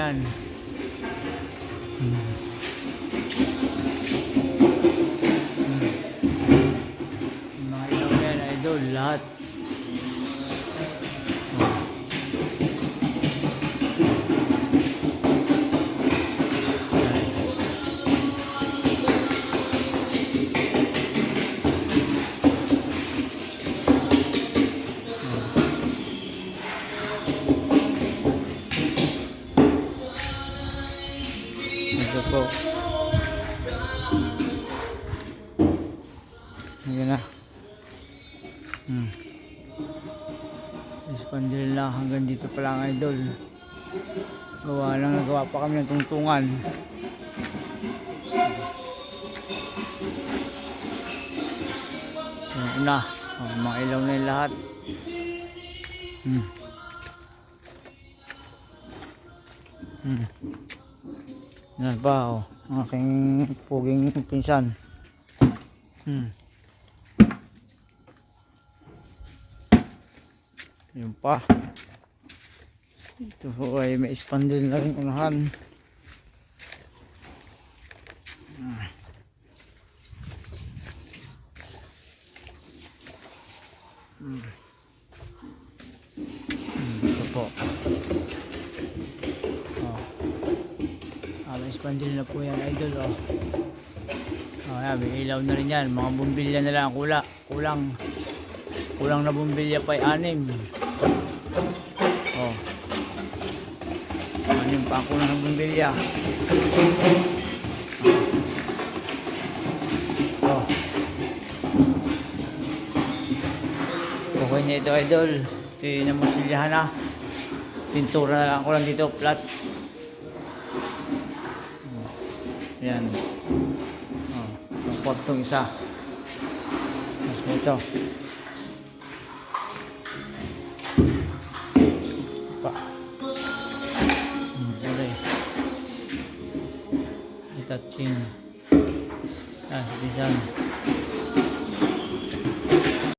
yan. Mga ilaw na yan, idol, lahat. Ito po. Ayan na. Ispandil lang hanggang dito pa lang, idol. Nagawa pa kami ng tungtungan. Ayan na. Mga ilaw na yung lahat. Yan pa, oh. Ang aking puging pinsan. Yun pa. Ito po ay may spandil na rin unahan. Ito po. May spandil na po yan, idol. Yan, may ilaw na rin yan. Mga bumbilya na lang. Kulang na bumbilya pa ay 6. Anim pa ang kulang ng bumbilya. Okay na ito, idol. Ito yung namasilyahan na. Pintura na lang ko lang dito, flat. Yan. Ang kwartong isa. Mas mo ito. Pa. Okay. Itouching. Bisan.